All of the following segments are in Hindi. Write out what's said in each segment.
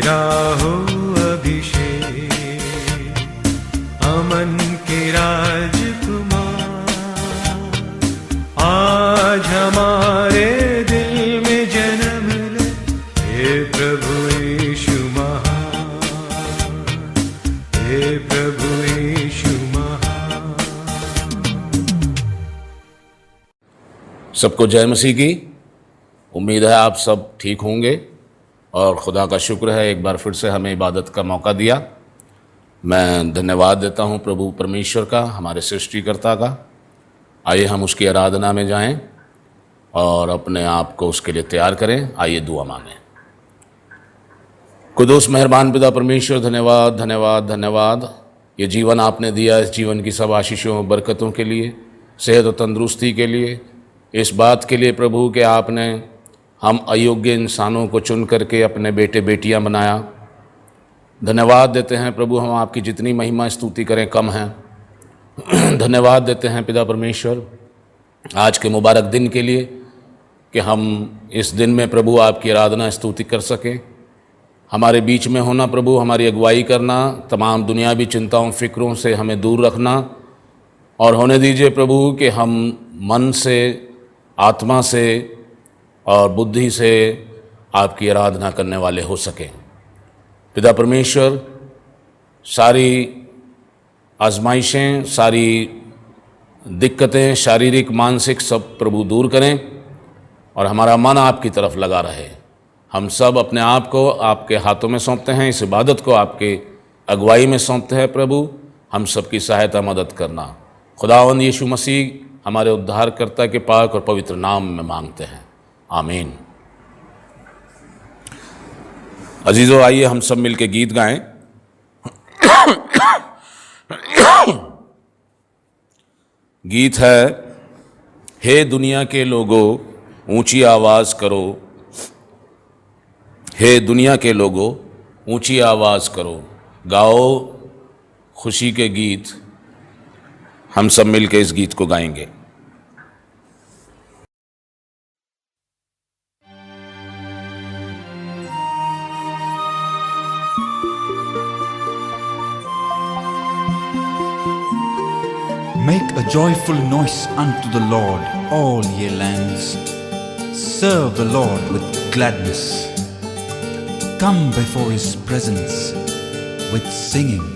तेरा हो अभिषेक, अमन के राजकुमार, आज हमारे दिल में जन्म ले, हे प्रभु यीशु महान, हे प्रभु यीशु महान। सबको जय मसीह की। उम्मीद है आप सब ठीक होंगे और खुदा का शुक्र है एक बार फिर से हमें इबादत का मौका दिया। मैं धन्यवाद देता हूं प्रभु परमेश्वर का, हमारे सृष्टिकर्ता का। आइए हम उसकी आराधना में जाएं और अपने आप को उसके लिए तैयार करें। आइए दुआ मांगें। कुदूस मेहरबान पिता परमेश्वर, धन्यवाद धन्यवाद धन्यवाद। ये जीवन आपने दिया, इस जीवन की सब आशीषों बरकतों के लिए, सेहत और तंदुरुस्ती के लिए, इस बात के लिए प्रभु कि आपने हम अयोग्य इंसानों को चुन करके अपने बेटे बेटियां बनाया। धन्यवाद देते हैं प्रभु, हम आपकी जितनी महिमा स्तुति करें कम है। धन्यवाद देते हैं पिता परमेश्वर आज के मुबारक दिन के लिए कि हम इस दिन में प्रभु आपकी आराधना स्तुति कर सकें। हमारे बीच में होना प्रभु, हमारी अगुवाई करना, तमाम दुनियावी चिंताओं फिक्रों से हमें दूर रखना, और होने दीजिए प्रभु कि हम मन से, आत्मा से और बुद्धि से आपकी आराधना करने वाले हो सकें। पिता परमेश्वर, सारी आजमाइशें, सारी दिक्कतें, शारीरिक मानसिक सब प्रभु दूर करें और हमारा मन आपकी तरफ लगा रहे। हम सब अपने आप को आपके हाथों में सौंपते हैं, इस इबादत को आपके अगुवाई में सौंपते हैं प्रभु। हम सब की सहायता मदद करना। खुदावंद यीशु मसीह हमारे उद्धारकर्ता के पाक और पवित्र नाम में मांगते हैं, आमीन। अजीजों, आइए हम सब मिलके गीत गाएं। गीत है, हे दुनिया के लोगों ऊंची आवाज करो, हे दुनिया के लोगों ऊंची आवाज करो, गाओ खुशी के गीत। हम सब मिलके इस गीत को गाएंगे। Make a joyful noise unto the Lord, all ye lands. Serve the Lord with gladness. Come before his presence with singing.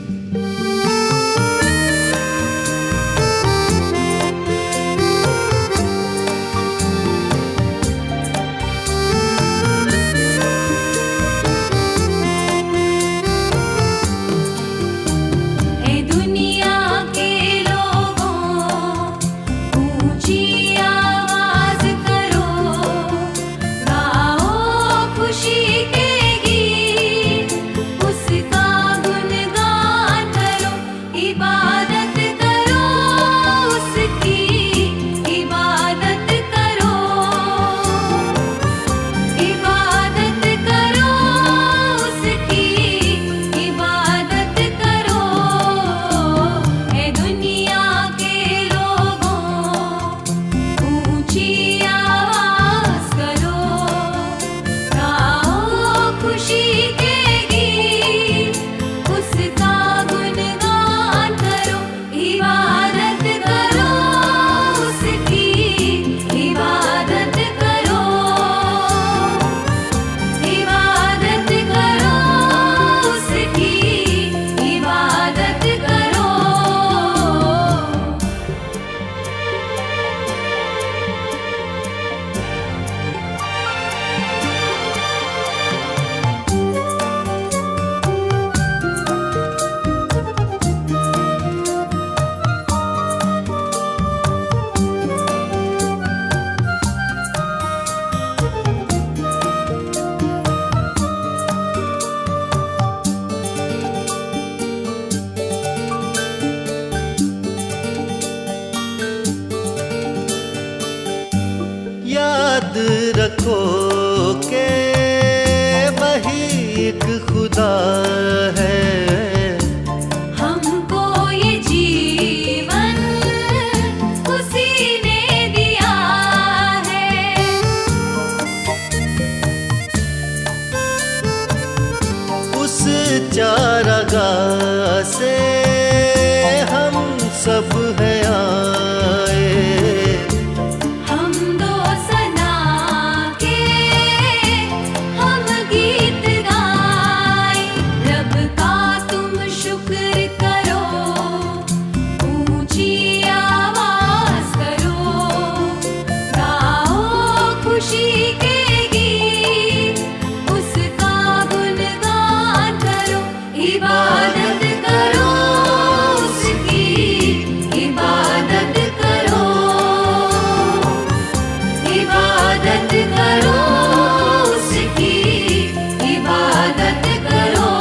रखो के वही एक खुदा है। हमको ये जीवन उसी ने दिया है। जगह से हम सब हैं आए, हम दो सना के हम गीत गाए, रब का तुम शुक्र करो, ऊंची आवाज करो, गाओ खुशी के गीत, उसका गुणगान करो, इबादत करो उसकी, इबादत करो, इबादत करो उसकी, इबादत करो।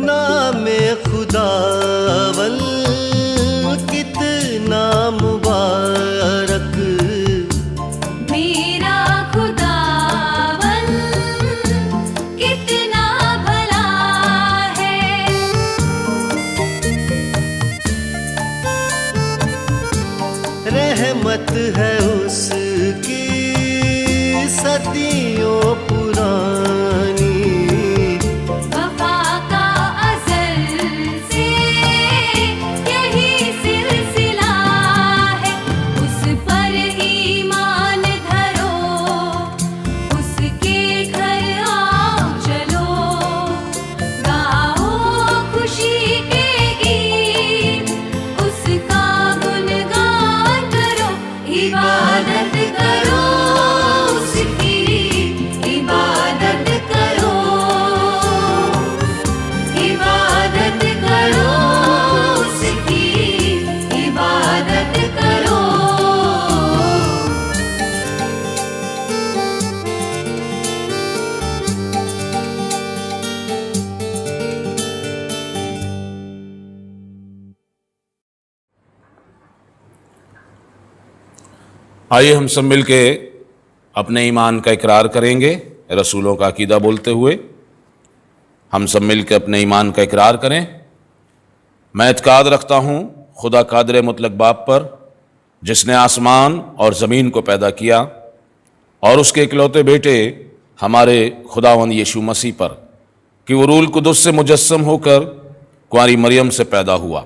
नामे खुदावल कितना मुबारक, मेरा खुदावन कितना भला है, रहमत है उसकी सदियों पुरानी, वफा का अज़ल से यही सिलसिला है, उस पर ईमान धरो, उसके घर आओ चलो, गाओ खुशी के गीत, उसका गुणगान करो, इबादत करो उसकी, इबादत करो, इबादत करो उसकी, इबादत करो। आइए हम सब मिल के अपने ईमान का इकरार करेंगे रसूलों का अकीदा बोलते हुए। हम सब मिल के अपने ईमान का इकरार करें। मैं इत्काद रखता हूँ खुदा कादिर मुतलक बाप पर, जिसने आसमान और ज़मीन को पैदा किया, और उसके इकलौते बेटे हमारे खुदावंद यीशु मसीह पर, कि वो रूल कुदुस से मुजस्सम होकर कुंवारी मरियम से पैदा हुआ,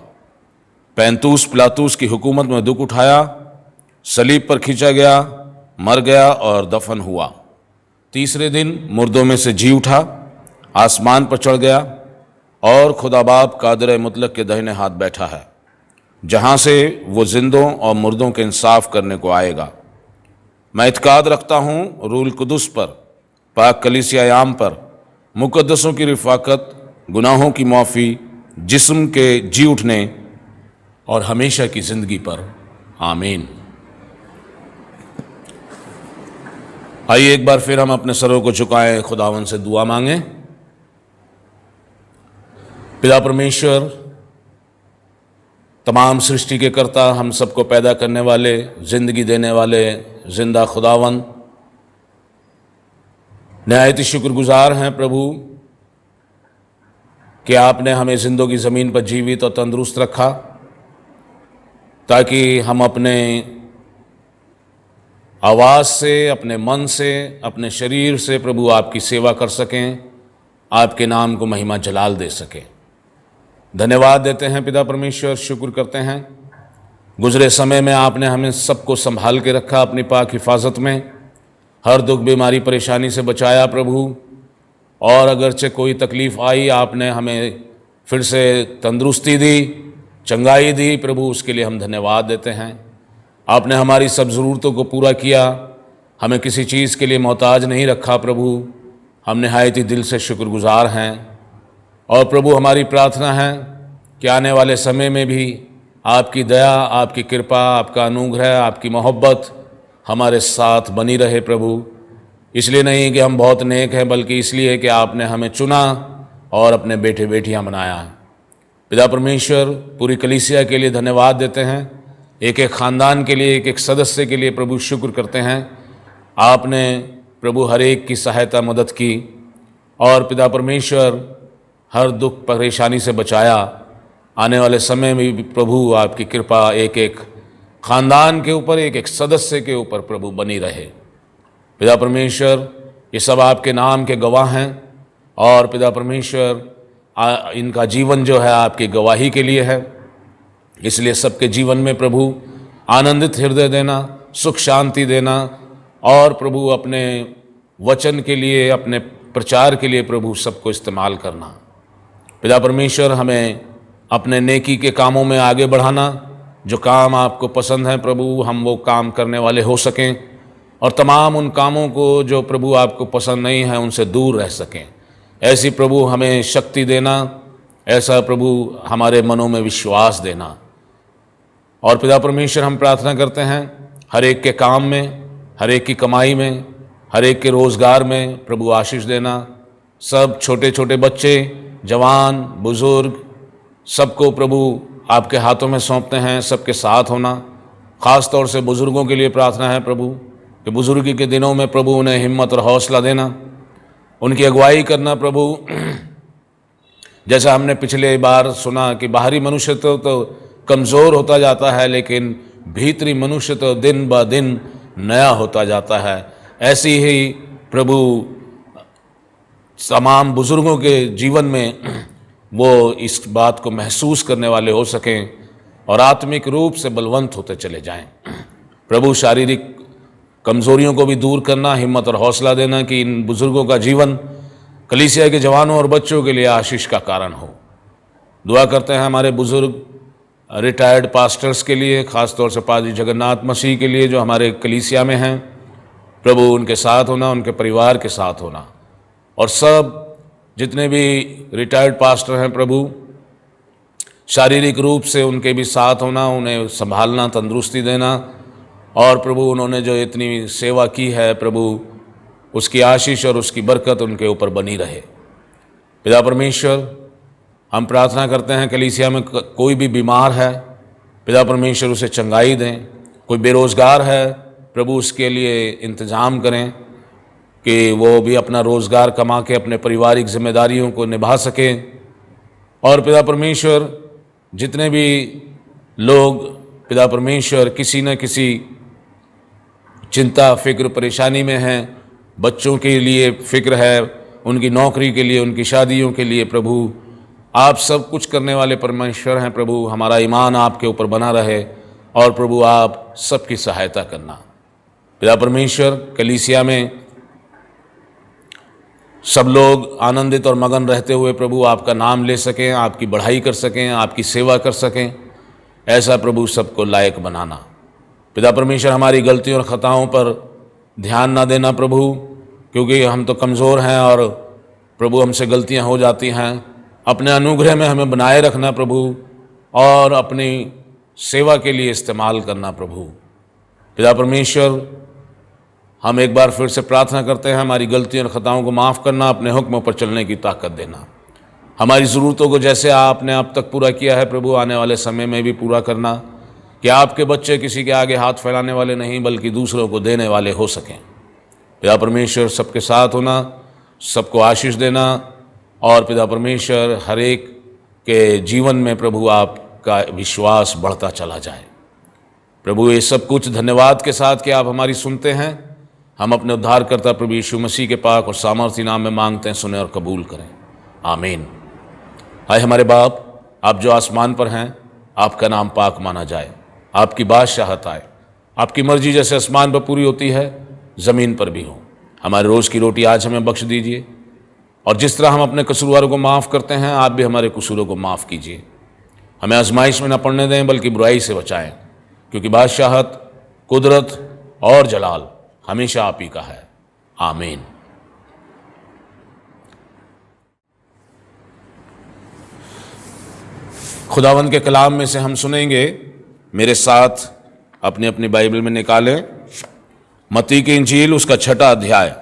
पैंतूस पिलातूस की हुकूमत में दुख उठाया, सलीब पर खींचा गया, मर गया और दफन हुआ, तीसरे दिन मुर्दों में से जी उठा, आसमान पर चढ़ गया और खुदा बाप कादिर मुतलक के दाहिने हाथ बैठा है, जहाँ से वो जिंदों और मुर्दों के इंसाफ करने को आएगा। मैं इत्काद रखता हूँ रूल कुदुस पर, पाक कलीसियायाम पर, मुकद्दसों की रिफाकत, गुनाहों की माफ़ी, जिस्म के जी उठने और हमेशा की ज़िंदगी पर। आमीन। आइए एक बार फिर हम अपने सरों को झुकाएं, खुदावन से दुआ मांगें। पिता परमेश्वर, तमाम सृष्टि के कर्ता, हम सबको पैदा करने वाले, ज़िंदगी देने वाले जिंदा खुदावन, नहायत ही शुक्रगुजार हैं प्रभु कि आपने हमें ज़िंदगी ज़मीन पर जीवित और तंदुरुस्त रखा, ताकि हम अपने आवाज़ से, अपने मन से, अपने शरीर से प्रभु आपकी सेवा कर सकें, आपके नाम को महिमा जलाल दे सकें। धन्यवाद देते हैं पिता परमेश्वर, शुक्र करते हैं गुज़रे समय में आपने हमें सबको संभाल के रखा अपनी पाक हिफाजत में, हर दुख बीमारी परेशानी से बचाया प्रभु, और अगरचे कोई तकलीफ़ आई आपने हमें फिर से तंदुरुस्ती दी, चंगाई दी प्रभु, उसके लिए हम धन्यवाद देते हैं। आपने हमारी सब ज़रूरतों को पूरा किया, हमें किसी चीज़ के लिए मोहताज नहीं रखा प्रभु, हम नहायत ही दिल से शुक्रगुजार हैं। और प्रभु हमारी प्रार्थना है कि आने वाले समय में भी आपकी दया, आपकी कृपा, आपका अनुग्रह, आपकी मोहब्बत हमारे साथ बनी रहे प्रभु। इसलिए नहीं कि हम बहुत नेक हैं, बल्कि इसलिए कि आपने हमें चुना और अपने बेटे बेटियां बनाया है। पिता परमेश्वर, पूरी कलीसिया के लिए धन्यवाद देते हैं, एक एक ख़ानदान के लिए, एक एक सदस्य के लिए प्रभु शुक्र करते हैं। आपने प्रभु हर एक की सहायता, मदद की और पिता परमेश्वर हर दुख परेशानी से बचाया। आने वाले समय में भी प्रभु आपकी कृपा एक एक ख़ानदान के ऊपर, एक एक सदस्य के ऊपर प्रभु बनी रहे। पिता परमेश्वर, ये सब आपके नाम के गवाह हैं और पिता परमेश्वर इनका जीवन जो है आपकी गवाही के लिए है। इसलिए सबके जीवन में प्रभु आनंदित हृदय देना, सुख शांति देना और प्रभु अपने वचन के लिए, अपने प्रचार के लिए प्रभु सबको इस्तेमाल करना। पिता परमेश्वर, हमें अपने नेकी के कामों में आगे बढ़ाना। जो काम आपको पसंद है प्रभु, हम वो काम करने वाले हो सकें और तमाम उन कामों को जो प्रभु आपको पसंद नहीं है उनसे दूर रह सकें। ऐसी प्रभु हमें शक्ति देना, ऐसा प्रभु हमारे मनों में विश्वास देना। और पिता परमेश्वर, हम प्रार्थना करते हैं हर एक के काम में, हर एक की कमाई में, हर एक के रोज़गार में प्रभु आशीष देना। सब छोटे छोटे बच्चे, जवान, बुज़ुर्ग, सबको प्रभु आपके हाथों में सौंपते हैं, सबके साथ होना। ख़ास तौर से बुज़ुर्गों के लिए प्रार्थना है प्रभु कि बुज़ुर्गी के दिनों में प्रभु उन्हें हिम्मत और हौसला देना, उनकी अगुवाई करना प्रभु। जैसा हमने पिछले बार सुना कि बाहरी मनुष्य तो कमज़ोर होता जाता है, लेकिन भीतरी मनुष्य तो दिन ब दिन नया होता जाता है। ऐसी ही प्रभु तमाम बुज़ुर्गों के जीवन में वो इस बात को महसूस करने वाले हो सकें और आत्मिक रूप से बलवंत होते चले जाएं। प्रभु शारीरिक कमज़ोरियों को भी दूर करना, हिम्मत और हौसला देना कि इन बुज़ुर्गों का जीवन कलीसिया के जवानों और बच्चों के लिए आशीष का कारण हो। दुआ करते हैं हमारे बुज़ुर्ग रिटायर्ड पास्टर्स के लिए, ख़ास तौर से पादरी जगन्नाथ मसीह के लिए जो हमारे कलीसिया में हैं। प्रभु उनके साथ होना, उनके परिवार के साथ होना और सब जितने भी रिटायर्ड पास्टर हैं प्रभु, शारीरिक रूप से उनके भी साथ होना, उन्हें संभालना, तंदुरुस्ती देना और प्रभु उन्होंने जो इतनी सेवा की है प्रभु, उसकी आशीष और उसकी बरकत उनके ऊपर बनी रहे। पिता परमेश्वर, हम प्रार्थना करते हैं कलीसिया में कोई भी बीमार है, पिता परमेश्वर उसे चंगाई दें। कोई बेरोज़गार है प्रभु, उसके लिए इंतज़ाम करें कि वो भी अपना रोज़गार कमा के अपने पारिवारिक जिम्मेदारियों को निभा सकें। और पिता परमेश्वर, जितने भी लोग पिता परमेश्वर किसी न किसी चिंता, फिक्र, परेशानी में हैं, बच्चों के लिए फ़िक्र है, उनकी नौकरी के लिए, उनकी शादियों के लिए, प्रभु आप सब कुछ करने वाले परमेश्वर हैं प्रभु। हमारा ईमान आपके ऊपर बना रहे और प्रभु आप सबकी सहायता करना। पिता परमेश्वर, कलीसिया में सब लोग आनंदित और मगन रहते हुए प्रभु आपका नाम ले सकें, आपकी बढ़ाई कर सकें, आपकी सेवा कर सकें, ऐसा प्रभु सबको लायक बनाना। पिता परमेश्वर, हमारी गलतियों और ख़ताओं पर ध्यान ना देना प्रभु, क्योंकि हम तो कमज़ोर हैं और प्रभु हमसे गलतियां हो जाती हैं। अपने अनुग्रह में हमें बनाए रखना प्रभु और अपनी सेवा के लिए इस्तेमाल करना प्रभु। पिता परमेश्वर, हम एक बार फिर से प्रार्थना करते हैं हमारी गलतियों और ख़ताओं को माफ़ करना, अपने हुक्मों पर चलने की ताकत देना। हमारी ज़रूरतों को जैसे आपने अब तक पूरा किया है प्रभु, आने वाले समय में भी पूरा करना, कि आपके बच्चे किसी के आगे हाथ फैलाने वाले नहीं बल्कि दूसरों को देने वाले हो सकें। पिता परमेश्वर, सबके साथ होना, सबको आशीष देना और पिता परमेश्वर, हर एक के जीवन में प्रभु आपका विश्वास बढ़ता चला जाए। प्रभु, ये सब कुछ धन्यवाद के साथ कि आप हमारी सुनते हैं, हम अपने उद्धारकर्ता प्रभु यीशु मसीह के पाक और सामर्थी नाम में मांगते हैं, सुने और कबूल करें। आमीन। आए हमारे बाप, आप जो आसमान पर हैं, आपका नाम पाक माना जाए, आपकी बादशाहत आए, आपकी मर्जी जैसे आसमान पर पूरी होती है ज़मीन पर भी हो। हमारे रोज़ की रोटी आज हमें बख्श दीजिए और जिस तरह हम अपने कसूरवारों को माफ़ करते हैं, आप भी हमारे कसूरों को माफ़ कीजिए। हमें आजमाइश में न पड़ने दें बल्कि बुराई से बचाएं, क्योंकि बादशाहत, कुदरत और जलाल हमेशा आप ही का है। आमीन। खुदावंद के कलाम में से हम सुनेंगे। मेरे साथ अपनी अपनी बाइबल में निकालें मत्ती की इंजील उसका 6वां अध्याय।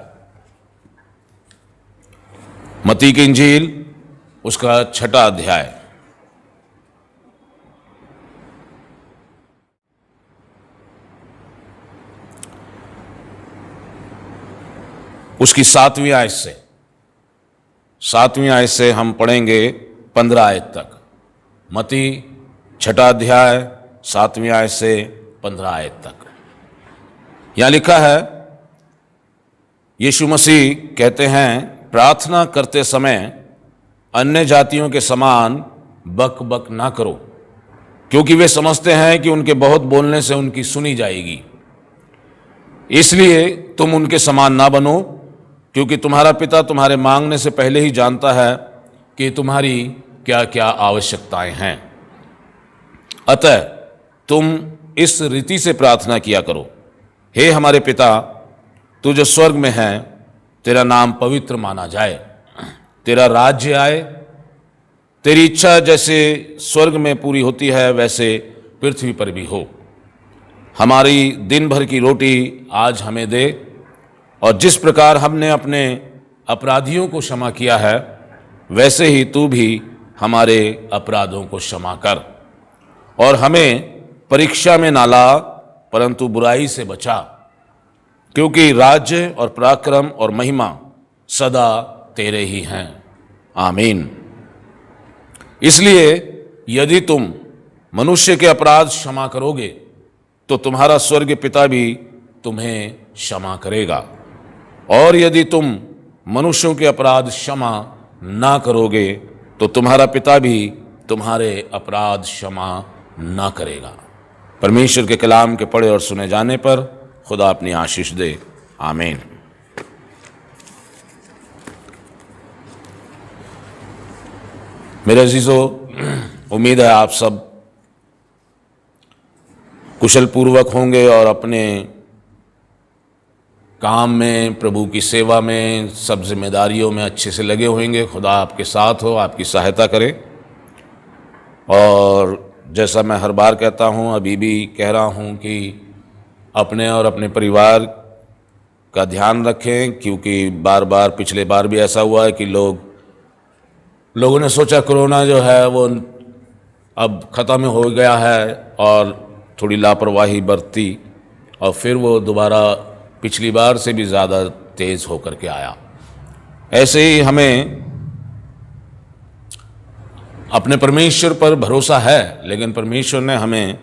मत्ती की इंजील उसका 6वां अध्याय। उसकी 7वीं आयत से हम पढ़ेंगे 15 आयत तक। मत्ती 6वां अध्याय 7वीं आयत से 15 आयत तक। यहां लिखा है, यीशु मसीह कहते हैं, प्रार्थना करते समय अन्य जातियों के समान बक बक ना करो, क्योंकि वे समझते हैं कि उनके बहुत बोलने से उनकी सुनी जाएगी। इसलिए तुम उनके समान ना बनो, क्योंकि तुम्हारा पिता तुम्हारे मांगने से पहले ही जानता है कि तुम्हारी क्या क्या आवश्यकताएं हैं। अतः तुम इस रीति से प्रार्थना किया करो, हे हमारे पिता, तू जो स्वर्ग में है, तेरा नाम पवित्र माना जाए, तेरा राज्य आए, तेरी इच्छा जैसे स्वर्ग में पूरी होती है वैसे पृथ्वी पर भी हो। हमारी दिन भर की रोटी आज हमें दे, और जिस प्रकार हमने अपने अपराधियों को क्षमा किया है, वैसे ही तू भी हमारे अपराधों को क्षमा कर, और हमें परीक्षा में ना ला, परंतु बुराई से बचा, क्योंकि राज्य और पराक्रम और महिमा सदा तेरे ही हैं। आमीन। इसलिए यदि तुम मनुष्य के अपराध क्षमा करोगे, तो तुम्हारा स्वर्गीय पिता भी तुम्हें क्षमा करेगा, और यदि तुम मनुष्यों के अपराध क्षमा ना करोगे, तो तुम्हारा पिता भी तुम्हारे अपराध क्षमा ना करेगा। परमेश्वर के कलाम के पढ़े और सुने जाने पर खुदा अपनी आशीष दे। आमीन। मेरे अजीजों, उम्मीद है आप सब कुशल पूर्वक होंगे और अपने काम में, प्रभु की सेवा में, सब जिम्मेदारियों में अच्छे से लगे होंगे। खुदा आपके साथ हो, आपकी सहायता करे। और जैसा मैं हर बार कहता हूँ, अभी भी कह रहा हूँ कि अपने और अपने परिवार का ध्यान रखें, क्योंकि बार बार पिछले बार भी ऐसा हुआ है कि लोगों ने सोचा कोरोना जो है वो अब ख़त्म हो गया है और थोड़ी लापरवाही बरती, और फिर वो दोबारा पिछली बार से भी ज़्यादा तेज़ होकर के आया। ऐसे ही हमें अपने परमेश्वर पर भरोसा है, लेकिन परमेश्वर ने हमें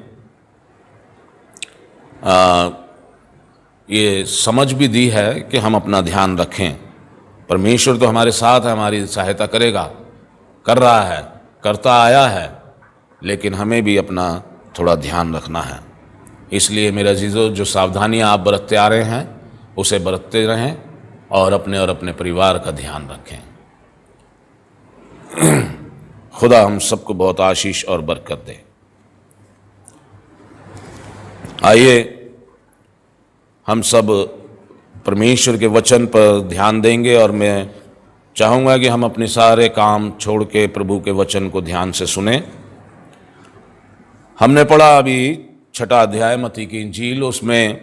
ये समझ भी दी है कि हम अपना ध्यान रखें। परमेश्वर तो हमारे साथ है, हमारी सहायता करेगा, कर रहा है, करता आया है, लेकिन हमें भी अपना थोड़ा ध्यान रखना है। इसलिए मेरे अजीज़ों, जो सावधानियां आप बरतते आ रहे हैं उसे बरतते रहें और अपने परिवार का ध्यान रखें। खुदा हम सबको बहुत आशीष और बरकत दे। आइए हम सब परमेश्वर के वचन पर ध्यान देंगे, और मैं चाहूँगा कि हम अपने सारे काम छोड़ के प्रभु के वचन को ध्यान से सुने। हमने पढ़ा अभी 6वां अध्याय मत्ती की इंजील, उसमें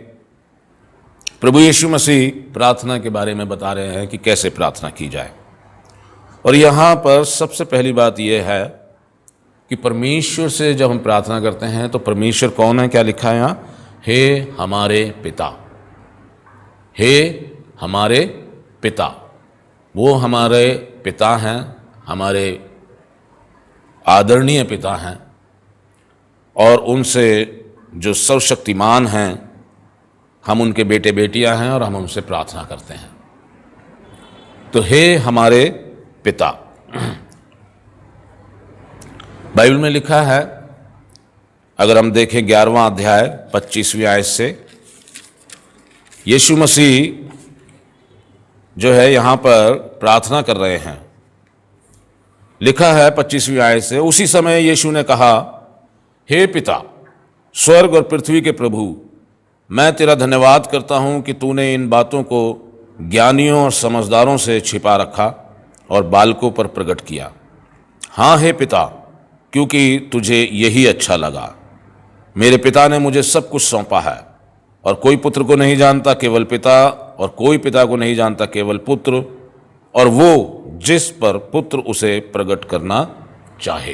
प्रभु यीशु मसीह प्रार्थना के बारे में बता रहे हैं कि कैसे प्रार्थना की जाए। और यहाँ पर सबसे पहली बात यह है कि परमेश्वर से जब हम प्रार्थना करते हैं तो परमेश्वर कौन है? क्या लिखा है यहाँ? हे हमारे पिता, हे हमारे पिता। वो हमारे पिता हैं, हमारे आदरणीय पिता हैं, और उनसे जो सर्वशक्तिमान हैं, हम उनके बेटे बेटियां हैं और हम उनसे प्रार्थना करते हैं। तो हे हमारे पिता, बाइबल में लिखा है, अगर हम देखें 11वां अध्याय 25वीं आयत से, यीशु मसीह जो है यहाँ पर प्रार्थना कर रहे हैं। लिखा है 25वीं आयत से, उसी समय यीशु ने कहा, हे पिता, स्वर्ग और पृथ्वी के प्रभु, मैं तेरा धन्यवाद करता हूँ कि तूने इन बातों को ज्ञानियों और समझदारों से छिपा रखा और बालकों पर प्रकट किया। हाँ हे पिता, क्योंकि तुझे यही अच्छा लगा। मेरे पिता ने मुझे सब कुछ सौंपा है, और कोई पुत्र को नहीं जानता केवल पिता, और कोई पिता को नहीं जानता केवल पुत्र, और वो जिस पर पुत्र उसे प्रकट करना चाहे।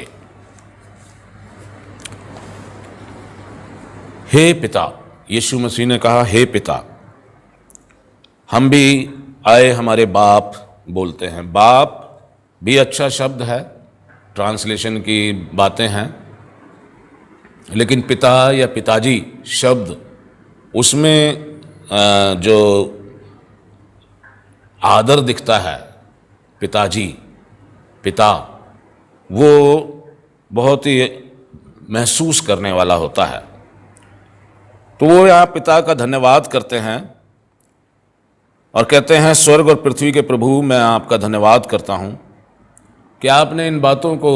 हे पिता, यीशु मसीह ने कहा हे पिता। हम भी आए हमारे बाप बोलते हैं। बाप भी अच्छा शब्द है, ट्रांसलेशन की बातें हैं, लेकिन पिता या पिताजी शब्द उसमें जो आदर दिखता है, पिताजी, पिता, वो बहुत ही महसूस करने वाला होता है। तो वो यहाँ पिता का धन्यवाद करते हैं और कहते हैं स्वर्ग और पृथ्वी के प्रभु, मैं आपका धन्यवाद करता हूँ कि आपने इन बातों को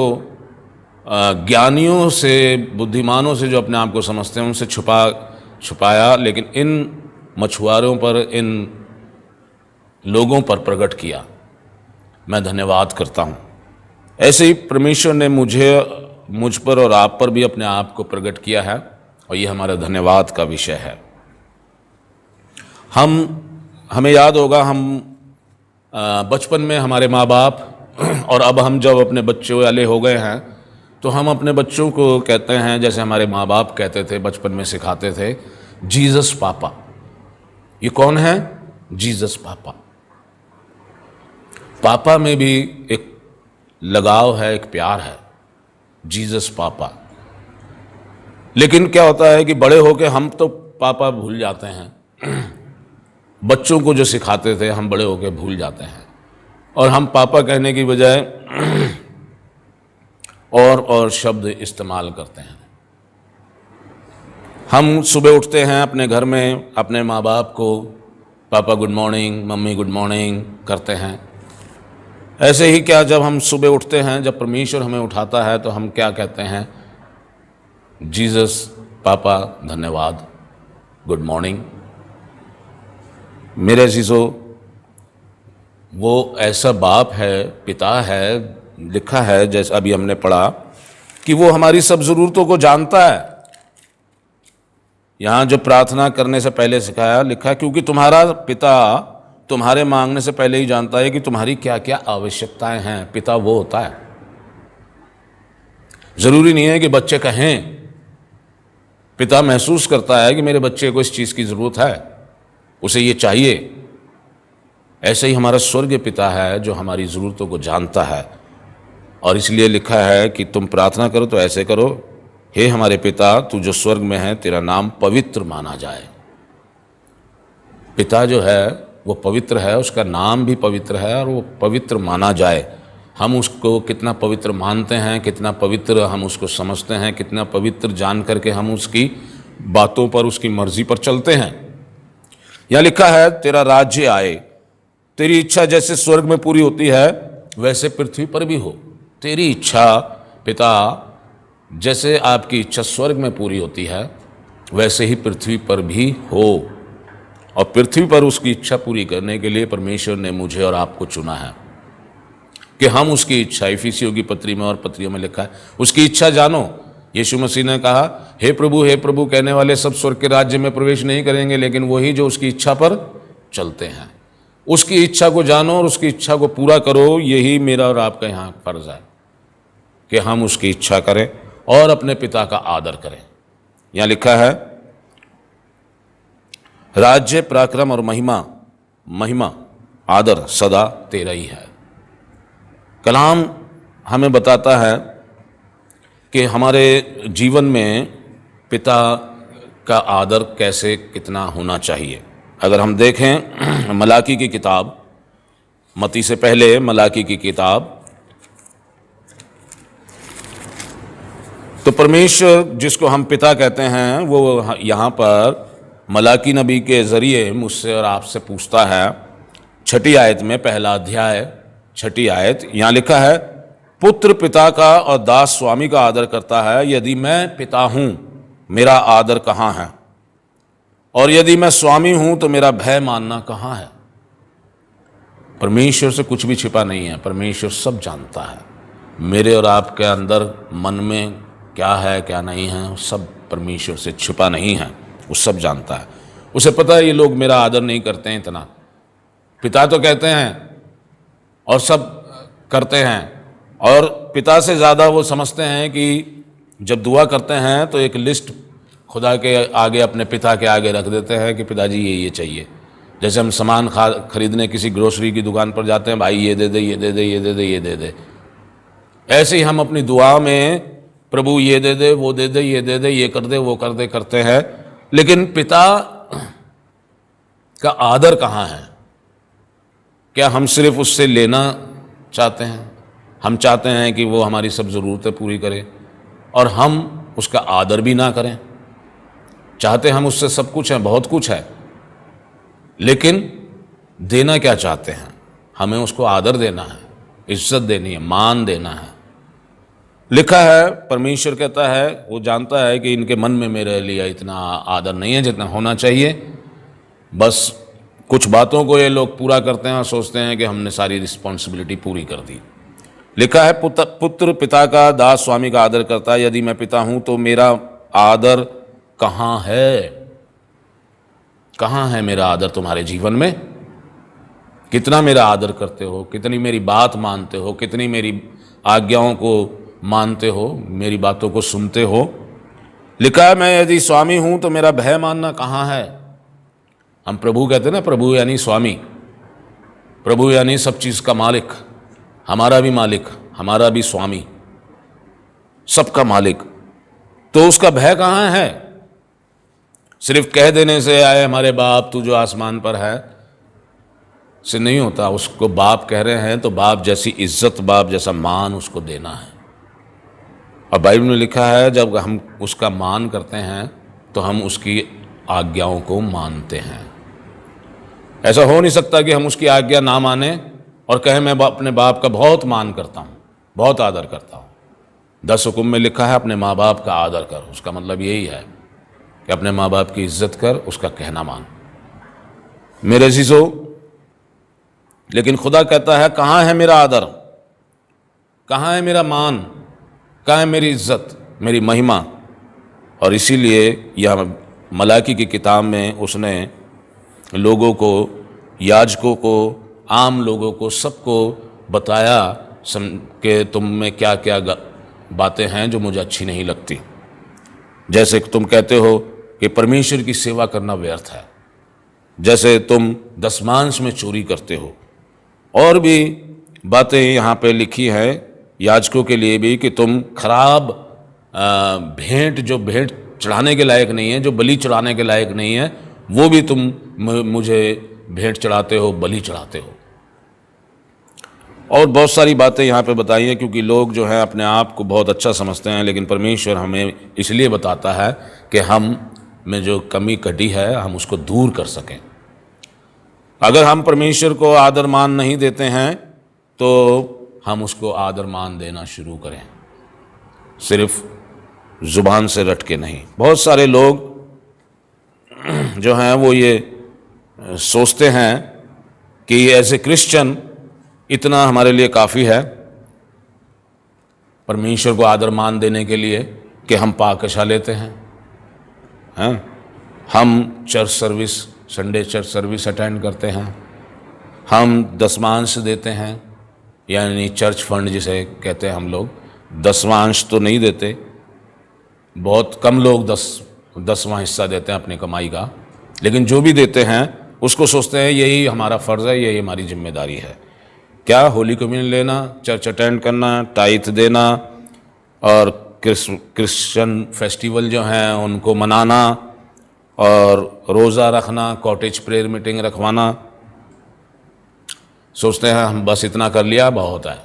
ज्ञानियों से, बुद्धिमानों से जो अपने आप को समझते हैं उनसे छुपाया, लेकिन इन मछुआरों पर, इन लोगों पर प्रकट किया। मैं धन्यवाद करता हूँ। ऐसे ही परमेश्वर ने मुझ पर और आप पर भी अपने आप को प्रकट किया है, और ये हमारा धन्यवाद का विषय है। हमें याद होगा, हम बचपन में हमारे माँ बाप, और अब हम जब अपने बच्चों वाले हो गए हैं तो हम अपने बच्चों को कहते हैं, जैसे हमारे माँ बाप कहते थे, बचपन में सिखाते थे, जीसस पापा। ये कौन है? जीसस पापा। पापा में भी एक लगाव है, एक प्यार है, जीसस पापा। लेकिन क्या होता है कि बड़े होके हम तो पापा भूल जाते हैं। बच्चों को जो सिखाते थे हम बड़े होके भूल जाते हैं, और हम पापा कहने की बजाय और शब्द इस्तेमाल करते हैं। हम सुबह उठते हैं अपने घर में, अपने माँ बाप को पापा good morning, mummy good morning करते हैं। ऐसे ही क्या, जब हम सुबह उठते हैं, जब परमेश्वर हमें उठाता है, तो हम क्या कहते हैं? जीसस पापा धन्यवाद, गुड मॉर्निंग। मेरे अजीजों, वो ऐसा बाप है, पिता है, लिखा है जैसे अभी हमने पढ़ा कि वो हमारी सब ज़रूरतों को जानता है। यहाँ जो प्रार्थना करने से पहले सिखाया, लिखा क्योंकि तुम्हारा पिता तुम्हारे मांगने से पहले ही जानता है कि तुम्हारी क्या क्या आवश्यकताएं हैं। पिता वो होता है। ज़रूरी नहीं है कि बच्चे कहें, पिता महसूस करता है कि मेरे बच्चे को इस चीज़ की ज़रूरत है, उसे ये चाहिए। ऐसे ही हमारा स्वर्गीय पिता है जो हमारी ज़रूरतों को जानता है, और इसलिए लिखा है कि तुम प्रार्थना करो तो ऐसे करो, हे हमारे पिता, तू जो स्वर्ग में है, तेरा नाम पवित्र माना जाए। पिता जो है वो पवित्र है, उसका नाम भी पवित्र है, और वो पवित्र माना जाए। हम उसको कितना पवित्र मानते हैं, कितना पवित्र हम उसको समझते हैं, कितना पवित्र जान करके हम उसकी बातों पर, उसकी मर्जी पर चलते हैं। यहाँ लिखा है तेरा राज्य आए, तेरी इच्छा जैसे स्वर्ग में पूरी होती है वैसे पृथ्वी पर भी हो। तेरी इच्छा पिता, जैसे आपकी इच्छा स्वर्ग में पूरी होती है वैसे ही पृथ्वी पर भी हो। और पृथ्वी पर उसकी इच्छा पूरी करने के लिए परमेश्वर ने मुझे और आपको चुना है कि हम उसकी इच्छा, इफिसियों की पत्री में और पत्रियों में लिखा है, उसकी इच्छा जानो। यीशु मसीह ने कहा हे प्रभु कहने वाले सब स्वर्ग के राज्य में प्रवेश नहीं करेंगे, लेकिन वही जो उसकी इच्छा पर चलते हैं। उसकी इच्छा को जानो और उसकी इच्छा को पूरा करो। यही मेरा और आपका यहाँ फर्ज है कि हम उसकी इच्छा करें और अपने पिता का आदर करें। यहाँ लिखा है राज्य, पराक्रम और महिमा, आदर सदा तेरा ही है। कलाम हमें बताता है कि हमारे जीवन में पिता का आदर कैसे, कितना होना चाहिए। अगर हम देखें मलाकी की किताब, मती से पहले मलाकी की किताब, तो परमेश्वर जिसको हम पिता कहते हैं वो यहाँ पर मलाकी नबी के ज़रिए मुझसे और आपसे पूछता है। 6 आयत में, पहला अध्याय 6 आयत, यहाँ लिखा है पुत्र पिता का और दास स्वामी का आदर करता है। यदि मैं पिता हूँ मेरा आदर कहाँ है, और यदि मैं स्वामी हूँ तो मेरा भय मानना कहाँ है। परमेश्वर से कुछ भी छिपा नहीं है, परमेश्वर सब जानता है। मेरे और आपके अंदर मन में क्या है क्या नहीं है सब परमेश्वर से छुपा नहीं है, वो सब जानता है। उसे पता है ये लोग मेरा आदर नहीं करते हैं इतना। पिता तो कहते हैं और सब करते हैं, और पिता से ज़्यादा वो समझते हैं कि जब दुआ करते हैं तो एक लिस्ट खुदा के आगे, अपने पिता के आगे रख देते हैं कि पिताजी ये चाहिए। जैसे हम सामान खरीदने किसी ग्रोसरी की दुकान पर जाते हैं, भाई ये दे दे, ये दे दे, ये दे दे, ये दे दे। ऐसे ही हम अपनी दुआ में प्रभु ये दे दे, वो दे दे, ये दे दे, ये कर दे, वो कर दे करते हैं। लेकिन पिता का आदर कहाँ है? क्या हम सिर्फ उससे लेना चाहते हैं? हम चाहते हैं कि वो हमारी सब ज़रूरतें पूरी करे और हम उसका आदर भी ना करें। चाहते हम उससे सब कुछ है, बहुत कुछ है, लेकिन देना क्या चाहते हैं? हमें उसको आदर देना है, इज्जत देनी है, मान देना है। लिखा है, परमेश्वर कहता है, वो जानता है कि इनके मन में मेरे लिए इतना आदर नहीं है जितना होना चाहिए। बस कुछ बातों को ये लोग पूरा करते हैं और सोचते हैं कि हमने सारी रिस्पॉन्सिबिलिटी पूरी कर दी। लिखा है, पुत्र पिता का, दास स्वामी का आदर करता है। यदि मैं पिता हूं तो मेरा आदर कहाँ है? कहाँ है मेरा आदर तुम्हारे जीवन में? कितना मेरा आदर करते हो? कितनी मेरी बात मानते हो? कितनी मेरी आज्ञाओं को मानते हो? मेरी बातों को सुनते हो? लिखा है, मैं यदि स्वामी हूं तो मेरा भय मानना कहाँ है? हम प्रभु कहते हैं ना, प्रभु यानी स्वामी, प्रभु यानी सब चीज़ का मालिक, हमारा भी मालिक, हमारा भी स्वामी, सबका मालिक। तो उसका भय कहाँ है? सिर्फ कह देने से, आए हमारे बाप तू जो आसमान पर है, से नहीं होता। उसको बाप कह रहे हैं तो बाप जैसी इज्जत, बाप जैसा मान उसको देना है। और बाइबल में लिखा है, जब हम उसका मान करते हैं तो हम उसकी आज्ञाओं को मानते हैं। ऐसा हो नहीं सकता कि हम उसकी आज्ञा ना माने और कहें मैं अपने बाप का बहुत मान करता हूँ, बहुत आदर करता हूँ। 10 हुक्म में लिखा है, अपने माँ बाप का आदर कर। उसका मतलब यही है कि अपने माँ बाप की इज्जत कर, उसका कहना मान। मेरे अजीजों, लेकिन खुदा कहता है, कहाँ है मेरा आदर? कहाँ है मेरा मान? कहाँ है मेरी इज्जत, मेरी महिमा? और इसीलिए यह मलाकी की किताब में उसने लोगों को, याजकों को, आम लोगों को, सबको बताया कि तुम में क्या क्या बातें हैं जो मुझे अच्छी नहीं लगती। जैसे तुम कहते हो कि परमेश्वर की सेवा करना व्यर्थ है, जैसे तुम दशमांश में चोरी करते हो, और भी बातें यहाँ पे लिखी हैं याजकों के लिए भी कि तुम खराब भेंट, जो भेंट चढ़ाने के लायक नहीं है, जो बलि चढ़ाने के लायक नहीं है, वो भी तुम मुझे भेंट चढ़ाते हो, बलि चढ़ाते हो। और बहुत सारी बातें यहाँ पे बताई हैं, क्योंकि लोग जो हैं अपने आप को बहुत अच्छा समझते हैं, लेकिन परमेश्वर हमें इसलिए बताता है कि हम में जो कमी कटी है हम उसको दूर कर सकें। अगर हम परमेश्वर को आदर मान नहीं देते हैं तो हम उसको आदर मान देना शुरू करें, सिर्फ ज़ुबान से रट के नहीं। बहुत सारे लोग जो हैं वो ये सोचते हैं कि एज ए क्रिश्चियन इतना हमारे लिए काफ़ी है परमेश्वर को आदर मान देने के लिए कि हम पाकशा लेते हैं, हम church service, Sunday church service attend करते हैं, हम दशमांश देते हैं, यानी चर्च फंड जिसे कहते हैं हम लोग। दशमांश तो नहीं देते, बहुत कम लोग 10वां हिस्सा देते हैं अपनी कमाई का, लेकिन जो भी देते हैं उसको सोचते हैं यही हमारा फ़र्ज़ है, यही हमारी जिम्मेदारी है। क्या? होली कम्युनियन लेना, चर्च अटेंड करना, टाइथ देना, और क्रिश्चियन फेस्टिवल जो हैं उनको मनाना, और रोज़ा रखना, कॉटेज प्रेयर मीटिंग रखवाना। सोचते हैं हम बस इतना कर लिया बहुत है,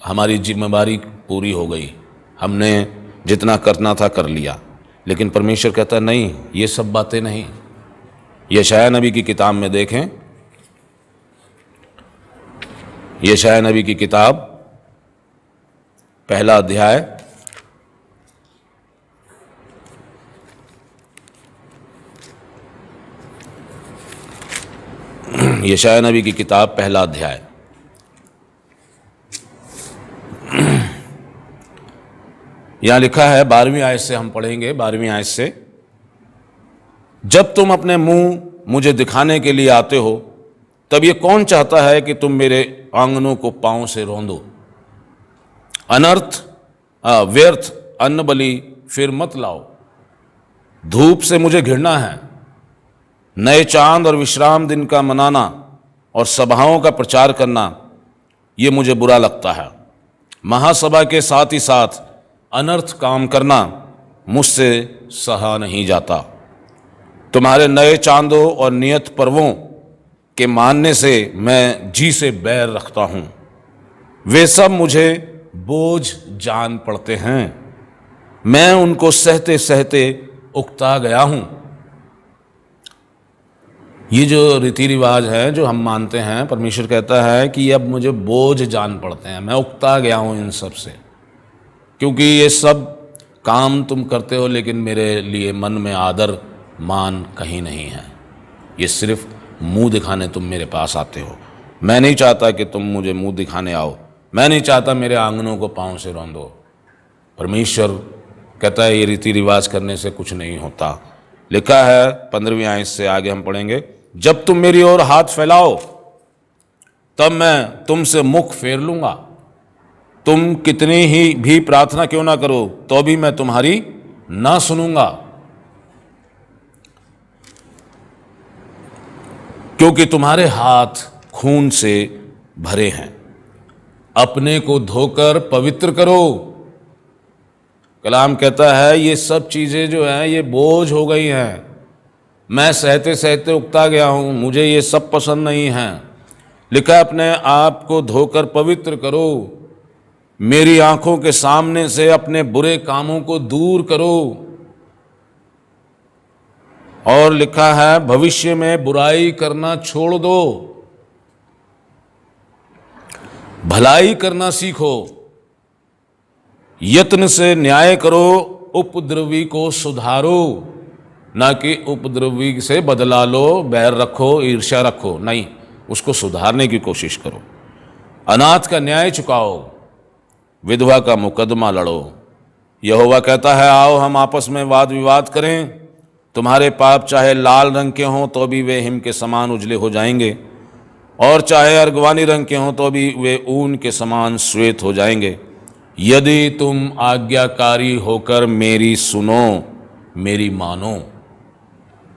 हमारी जिम्मेदारी पूरी हो गई, हमने जितना करना था कर लिया। लेकिन परमेश्वर कहता है नहीं, ये सब बातें नहीं। यशायाह नबी की किताब में देखें, यशायाह नबी की किताब पहला अध्याय, यशायाह नबी की किताब पहला अध्याय यहां लिखा है 12वीं आयत से हम पढ़ेंगे। 12वीं आयत से, जब तुम अपने मुंह मुझे दिखाने के लिए आते हो तब ये कौन चाहता है कि तुम मेरे आंगनों को पांव से रौंदो। व्यर्थ अन्न बलि फिर मत लाओ। धूप से मुझे घृणा है। नए चांद और विश्राम दिन का मनाना और सभाओं का प्रचार करना ये मुझे बुरा लगता है। महासभा के साथ ही साथ अनर्थ काम करना मुझसे सहा नहीं जाता। तुम्हारे नए चांदों और नियत पर्वों के मानने से मैं जी से बैर रखता हूं। वे सब मुझे बोझ जान पड़ते हैं। मैं उनको सहते सहते उकता गया हूं। ये जो रीति रिवाज है जो हम मानते हैं, परमेश्वर कहता है कि अब मुझे बोझ जान पड़ते हैं, मैं उकता गया हूं इन सब से, क्योंकि ये सब काम तुम करते हो लेकिन मेरे लिए मन में आदर मान कहीं नहीं है। ये सिर्फ मुंह दिखाने तुम मेरे पास आते हो। मैं नहीं चाहता कि तुम मुझे मुंह दिखाने आओ। मैं नहीं चाहता मेरे आंगनों को पांव से रौंदो। परमेश्वर कहता है ये रीति रिवाज करने से कुछ नहीं होता। लिखा है 15वीं आयत से आगे हम पढ़ेंगे, जब तुम मेरी ओर हाथ फैलाओ तब मैं तुमसे मुख फेर लूंगा। तुम कितनी ही भी प्रार्थना क्यों ना करो तो भी मैं तुम्हारी ना सुनूंगा, क्योंकि तुम्हारे हाथ खून से भरे हैं। अपने को धोकर पवित्र करो। कलाम कहता है ये सब चीजें जो हैं ये बोझ हो गई हैं। मैं सहते सहते उकता गया हूं, मुझे ये सब पसंद नहीं है। लिखा है अपने आप को धोकर पवित्र करो। मेरी आंखों के सामने से अपने बुरे कामों को दूर करो। और लिखा है भविष्य में बुराई करना छोड़ दो, भलाई करना सीखो। यत्न से न्याय करो, उपद्रवी को सुधारो, ना कि उपद्रवी से बदला लो, बैर रखो, ईर्ष्या रखो। नहीं, उसको सुधारने की कोशिश करो। अनाथ का न्याय चुकाओ, विधवा का मुकदमा लड़ो। यहोवा कहता है आओ हम आपस में वाद विवाद करें। तुम्हारे पाप चाहे लाल रंग के हों तो भी वे हिम के समान उजले हो जाएंगे, और चाहे अर्गवानी रंग के हों तो भी वे ऊन के समान श्वेत हो जाएंगे। यदि तुम आज्ञाकारी होकर मेरी सुनो, मेरी मानो।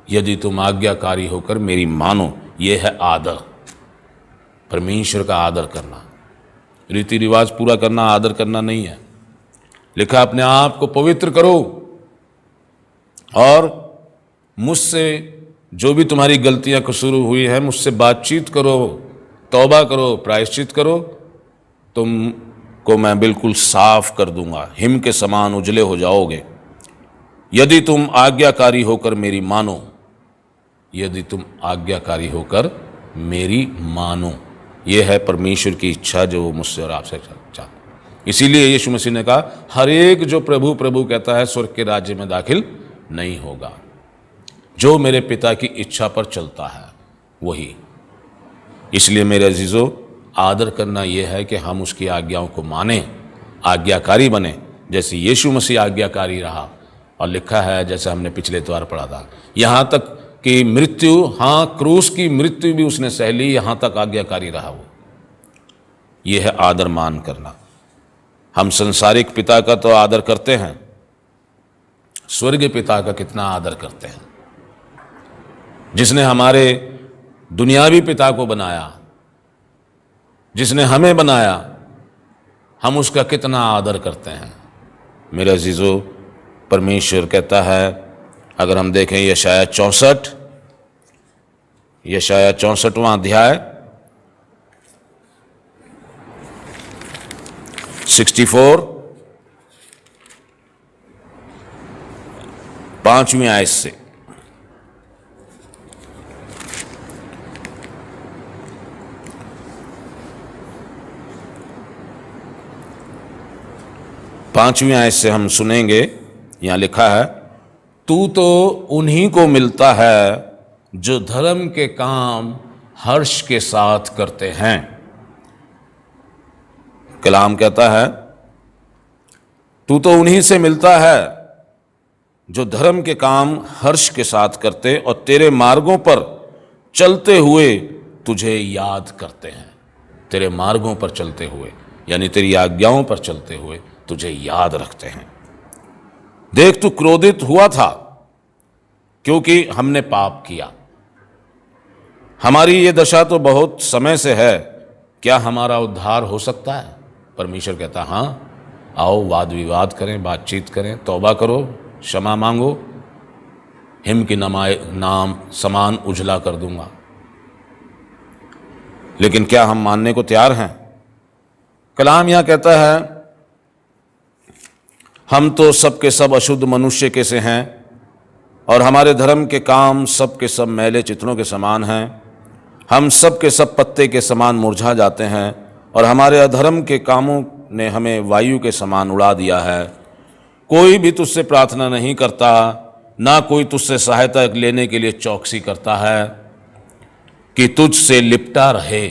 यदि तुम आज्ञाकारी होकर मेरी मानो, यह है आदर, परमेश्वर का आदर करना। रीति रिवाज पूरा करना आदर करना नहीं है। लिखा अपने आप को पवित्र करो और मुझसे जो भी तुम्हारी गलतियां कसूर हुई है मुझसे बातचीत करो, तौबा करो, प्रायश्चित करो। तुमको मैं बिल्कुल साफ कर दूंगा, हिम के समान उजले हो जाओगे। यदि तुम आज्ञाकारी होकर मेरी मानो, यदि तुम आज्ञाकारी होकर मेरी मानो। यह है परमेश्वर की इच्छा जो मुझसे और आपसे चाहता। इसीलिए यीशु मसीह ने कहा हर एक जो प्रभु प्रभु कहता है स्वर्ग के राज्य में दाखिल नहीं होगा। जो मेरे पिता की इच्छा पर चलता है वही। इसलिए मेरे अजीजों, आदर करना यह है कि हम उसकी आज्ञाओं को माने, आज्ञाकारी बने, जैसे यीशु मसीह आज्ञाकारी रहा। और लिखा है जैसे हमने पिछले द्वार पढ़ा था, यहाँ तक कि मृत्यु, हाँ क्रूस की मृत्यु भी उसने सह ली, यहाँ तक आज्ञाकारी रहा वो। ये है आदर मान करना। हम संसारिक पिता का तो आदर करते हैं, स्वर्गीय पिता का कितना आदर करते हैं। जिसने हमारे दुनियावी पिता को बनाया, जिसने हमें बनाया, हम उसका कितना आदर करते हैं। मेरे अजीजों, परमेश्वर कहता है, अगर हम देखें यशाया 64वां अध्याय 64 5वीं आयत से, पांचवीं आयत से हम सुनेंगे। यहां लिखा है, तू तो उन्हीं को मिलता है जो धर्म के काम हर्ष के साथ करते हैं। कलाम कहता है तू तो उन्हीं से मिलता है जो धर्म के काम हर्ष के साथ करते और तेरे मार्गों पर चलते हुए तुझे याद करते हैं। तेरे मार्गों पर चलते हुए यानी तेरी आज्ञाओं पर चलते हुए तुझे याद रखते हैं। देख, तू क्रोधित हुआ था क्योंकि हमने पाप किया। हमारी ये दशा तो बहुत समय से है, क्या हमारा उद्धार हो सकता है? परमेश्वर कहता, हाँ, आओ वाद विवाद करें, बातचीत करें, तौबा करो, क्षमा मांगो, हिम की नाम समान उजला कर दूंगा। लेकिन क्या हम मानने को तैयार हैं? कलाम यहां कहता है, हम तो सब के सब अशुद्ध मनुष्य के से हैं और हमारे धर्म के काम सब के सब मैले चिथड़ों के समान हैं। हम सब के सब पत्ते के समान मुरझा जाते हैं और हमारे अधर्म के कामों ने हमें वायु के समान उड़ा दिया है। कोई भी तुझसे प्रार्थना नहीं करता, ना कोई तुझसे सहायता लेने के लिए चौकसी करता है कि तुझसे लिपटा रहे।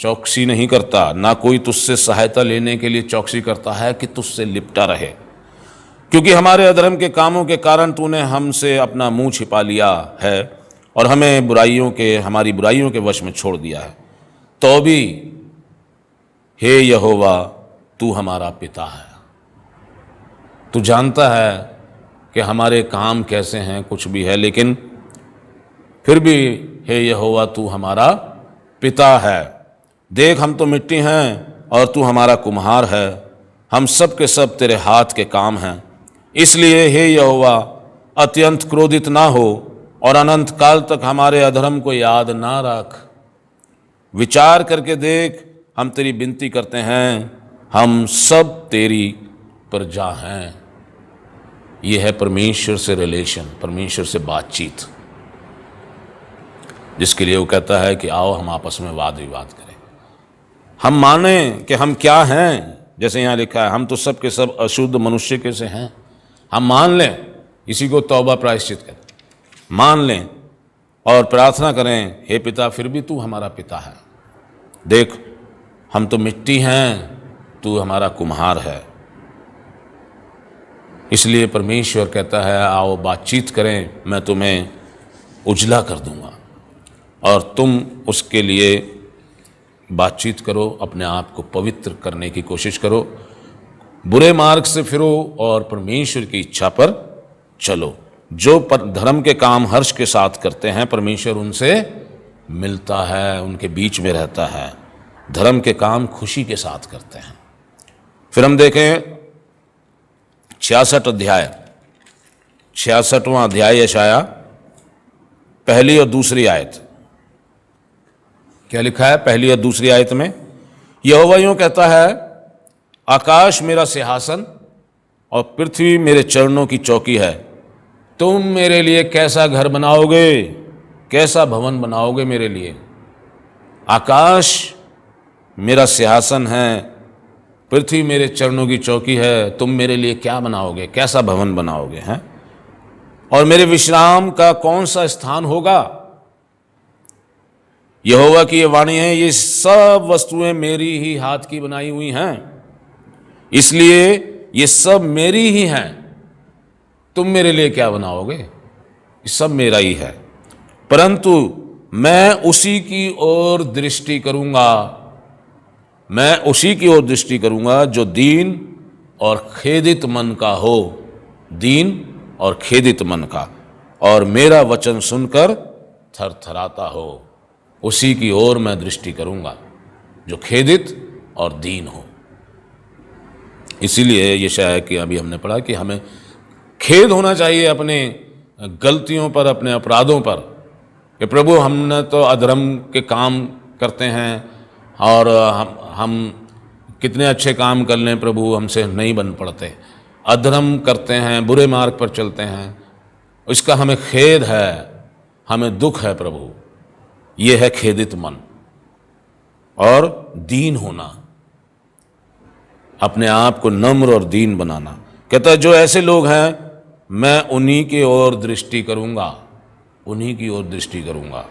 चौकसी नहीं करता, ना कोई तुझसे सहायता लेने के लिए चौकसी करता है कि तुझसे लिपटा रहे, क्योंकि हमारे अधर्म के कामों के कारण तूने हमसे अपना मुंह छिपा लिया है और हमें हमारी बुराइयों के वश में छोड़ दिया है। तो भी हे यहोवा, तू हमारा पिता है। तू जानता है कि हमारे काम कैसे हैं, कुछ भी है, लेकिन फिर भी हे यहोवा, तू हमारा पिता है। देख, हम तो मिट्टी हैं और तू हमारा कुम्हार है। हम सब के सब तेरे हाथ के काम हैं। इसलिए हे यहोवा, अत्यंत क्रोधित ना हो और अनंत काल तक हमारे अधर्म को याद ना रख। विचार करके देख, हम तेरी विनती करते हैं, हम सब तेरी प्रजा हैं। यह है परमेश्वर से रिलेशन, परमेश्वर से बातचीत, जिसके लिए वो कहता है कि आओ हम आपस में वाद विवाद करें। हम माने कि हम क्या हैं, जैसे यहाँ लिखा है, हम तो सब के सब अशुद्ध मनुष्य के से हैं। हम मान लें, इसी को तौबा प्रायश्चित करें, मान लें और प्रार्थना करें, हे पिता, फिर भी तू हमारा पिता है। देख, हम तो मिट्टी हैं, तू हमारा कुम्हार है। इसलिए परमेश्वर कहता है, आओ बातचीत करें, मैं तुम्हें उजला कर दूंगा और तुम उसके लिए बातचीत करो, अपने आप को पवित्र करने की कोशिश करो, बुरे मार्ग से फिरो और परमेश्वर की इच्छा पर चलो। जो धर्म के काम हर्ष के साथ करते हैं, परमेश्वर उनसे मिलता है, उनके बीच में रहता है। धर्म के काम खुशी के साथ करते हैं। फिर हम देखें 66वां अध्याय यशाया, पहली और दूसरी आयत। क्या लिखा है पहली और दूसरी आयत में? यहोवा यूं कहता है, आकाश मेरा सिंहासन और पृथ्वी मेरे चरणों की चौकी है। तुम मेरे लिए कैसा घर बनाओगे, कैसा भवन बनाओगे मेरे लिए? आकाश मेरा सिंहासन है, पृथ्वी मेरे चरणों की चौकी है। तुम मेरे लिए क्या बनाओगे, कैसा भवन बनाओगे? हैं? और मेरे विश्राम का कौन सा स्थान होगा? यहोवा की ये वाणी है, ये सब वस्तुएं मेरी ही हाथ की बनाई हुई हैं, इसलिए ये सब मेरी ही हैं। तुम मेरे लिए क्या बनाओगे? ये सब मेरा ही है, परंतु मैं उसी की ओर दृष्टि करूंगा, मैं उसी की ओर दृष्टि करूंगा जो दीन और खेदित मन का हो, दीन और खेदित मन का, और मेरा वचन सुनकर थरथराता हो। उसी की ओर मैं दृष्टि करूंगा जो खेदित और दीन हो। इसीलिए ये शायद कि अभी हमने पढ़ा कि हमें खेद होना चाहिए अपने गलतियों पर, अपने अपराधों पर, कि प्रभु हमने तो अधर्म के काम करते हैं और हम कितने अच्छे काम कर लें, प्रभु हमसे नहीं बन पड़ते, अधर्म करते हैं, बुरे मार्ग पर चलते हैं। इसका हमें खेद है, हमें दुख है प्रभु। ये है खेदित मन और दीन होना, अपने आप को नम्र और दीन बनाना। कहता है जो ऐसे लोग हैं मैं उन्हीं की ओर दृष्टि करूंगा, उन्हीं की ओर दृष्टि करूंगा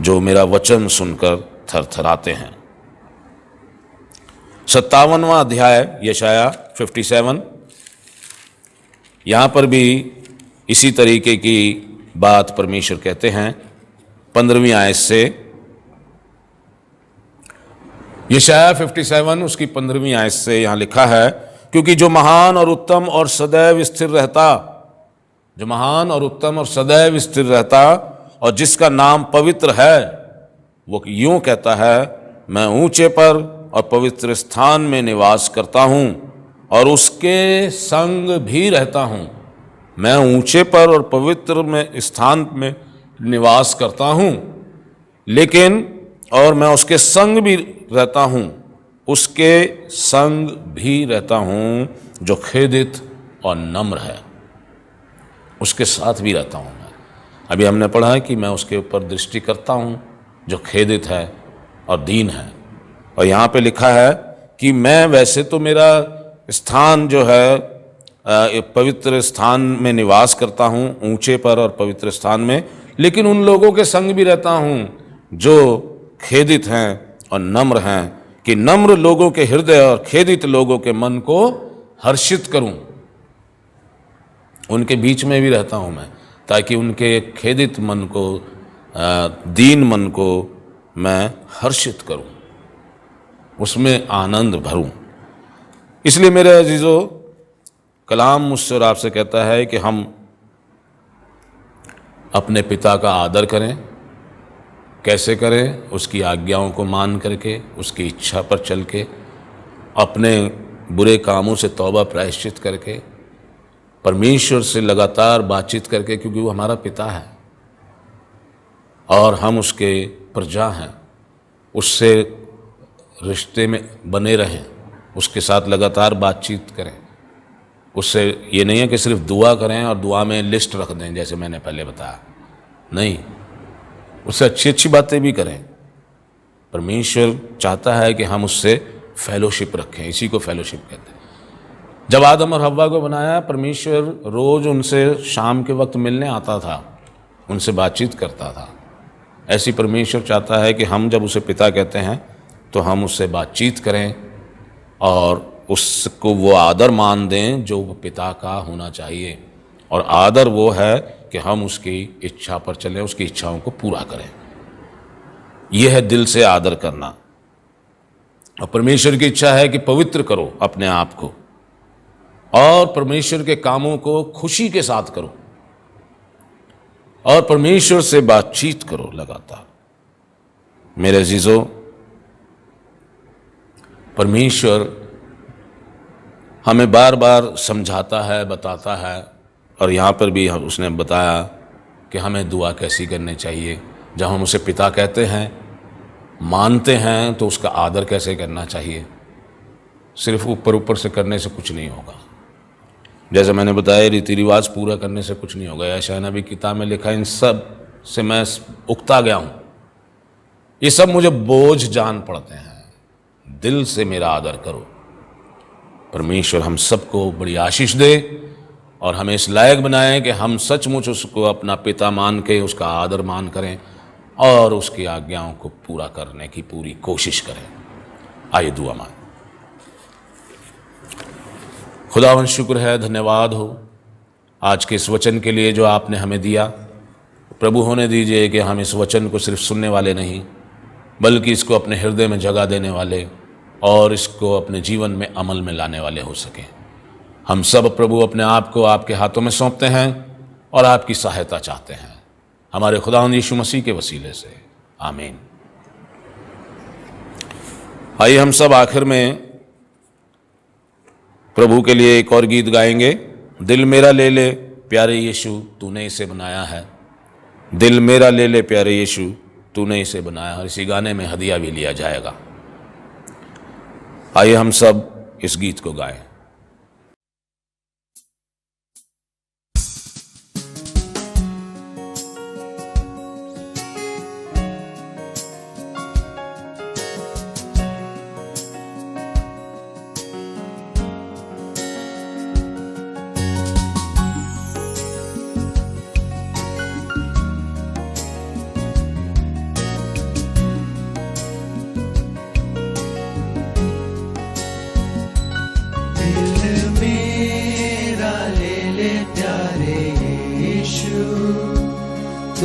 जो मेरा वचन सुनकर थरथराते हैं। 57वां अध्याय यशाया 57, यहाँ पर भी इसी तरीके की बात परमेश्वर कहते हैं 15वीं आयत से। यशाया 57 उसकी 15वीं आयत से यहाँ लिखा है, क्योंकि जो महान और उत्तम और सदैव स्थिर रहता, जो महान और उत्तम और सदैव स्थिर रहता और जिसका नाम पवित्र है, वो यूं कहता है, मैं ऊंचे पर और पवित्र स्थान में निवास करता हूं और उसके संग भी रहता हूं। मैं ऊंचे पर और पवित्र में स्थान में निवास करता हूं, लेकिन और मैं उसके संग भी रहता हूं, उसके संग भी रहता हूं जो खेदित और नम्र है, उसके साथ भी रहता हूं मैं। अभी हमने पढ़ा है कि मैं उसके ऊपर दृष्टि करता हूं जो खेदित है और दीन है। और यहाँ पे लिखा है कि मैं वैसे तो मेरा स्थान जो है पवित्र स्थान में निवास करता हूँ, ऊंचे पर और पवित्र स्थान में, लेकिन उन लोगों के संग भी रहता हूँ जो खेदित हैं और नम्र हैं, कि नम्र लोगों के हृदय और खेदित लोगों के मन को हर्षित करूं। उनके बीच में भी रहता हूं मैं, ताकि उनके खेदित मन को, दीन मन को मैं हर्षित करूं, उसमें आनंद भरूं। इसलिए मेरे अजीजों, कलाम मुझसे और आपसे कहता है कि हम अपने पिता का आदर करें। कैसे करें? उसकी आज्ञाओं को मान करके, उसकी इच्छा पर चल के, अपने बुरे कामों से तौबा प्रायश्चित करके, परमेश्वर से लगातार बातचीत करके, क्योंकि वो हमारा पिता है और हम उसके प्रजा हैं। उससे रिश्ते में बने रहें, उसके साथ लगातार बातचीत करें। उससे ये नहीं है कि सिर्फ दुआ करें और दुआ में लिस्ट रख दें, जैसे मैंने पहले बताया, नहीं, उससे अच्छी अच्छी बातें भी करें। परमेश्वर चाहता है कि हम उससे फेलोशिप रखें, इसी को फेलोशिप कहते हैं। जब आदम और हव्वा को बनाया, परमेश्वर रोज़ उनसे शाम के वक्त मिलने आता था, उनसे बातचीत करता था। ऐसी परमेश्वर चाहता है कि हम जब उसे पिता कहते हैं तो हम उससे बातचीत करें और उसको वो आदर मान दें जो पिता का होना चाहिए। और आदर वो है कि हम उसकी इच्छा पर चलें, उसकी इच्छाओं को पूरा करें। यह है दिल से आदर करना। और परमेश्वर की इच्छा है कि पवित्र करो अपने आप को और परमेश्वर के कामों को खुशी के साथ करो और परमेश्वर से बातचीत करो लगातार। मेरे अजीजों, परमेश्वर हमें बार बार समझाता है, बताता है, और यहाँ पर भी उसने बताया कि हमें दुआ कैसी करनी चाहिए। जब हम उसे पिता कहते हैं, मानते हैं, तो उसका आदर कैसे करना चाहिए। सिर्फ ऊपर ऊपर से करने से कुछ नहीं होगा। जैसे मैंने बताया, रीति रिवाज पूरा करने से कुछ नहीं होगा। यशायाह नबी की किताब में लिखा है, इन सब से मैं उकता गया हूँ, ये सब मुझे बोझ जान पड़ते हैं, दिल से मेरा आदर करो। परमेश्वर हम सबको बड़ी आशीष दे और हमें इस लायक बनाए कि हम सचमुच उसको अपना पिता मान के उसका आदर मान करें और उसकी आज्ञाओं को पूरा करने की पूरी कोशिश करें। आइए दुआ मांगें। खुदावन शुक्र है, धन्यवाद हो आज के इस वचन के लिए जो आपने हमें दिया। प्रभु होने दीजिए कि हम इस वचन को सिर्फ सुनने वाले नहीं, बल्कि इसको अपने हृदय में जगह देने वाले और इसको अपने जीवन में अमल में लाने वाले हो सकें। हम सब प्रभु अपने आप को आपके हाथों में सौंपते हैं और आपकी सहायता चाहते हैं, हमारे खुदावंद यीशु मसीह के वसीले से, आमीन। आइए हम सब आखिर में प्रभु के लिए एक और गीत गाएंगे। दिल मेरा ले ले प्यारे यीशु, तूने इसे बनाया है। दिल मेरा ले ले प्यारे यीशु, तूने इसे बनाया। और इसी गाने में हदिया भी लिया जाएगा। आइए हम सब इस गीत को गाएं।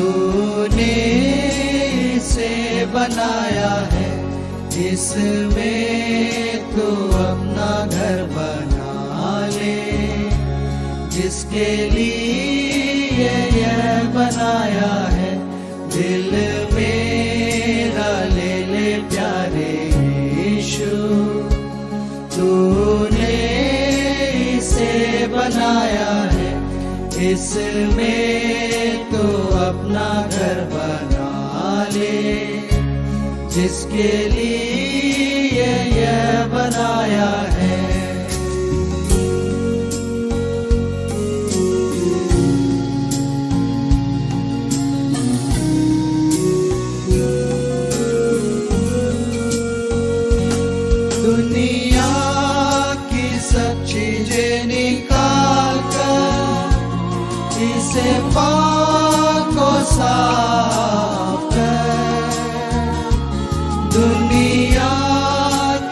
तूने इसे बनाया है, इसमें तू अपना घर बना ले। जिसके लिए यह बनाया है, दिल मेरा ले ले प्यारे यीशु। तूने इसे बनाया है, इसमें तो अपना घर बना ले। जिसके लिए यह बनाया है। दुनिया की सब चीजें निकाल कर इसे पाक और साफ कर। दुनिया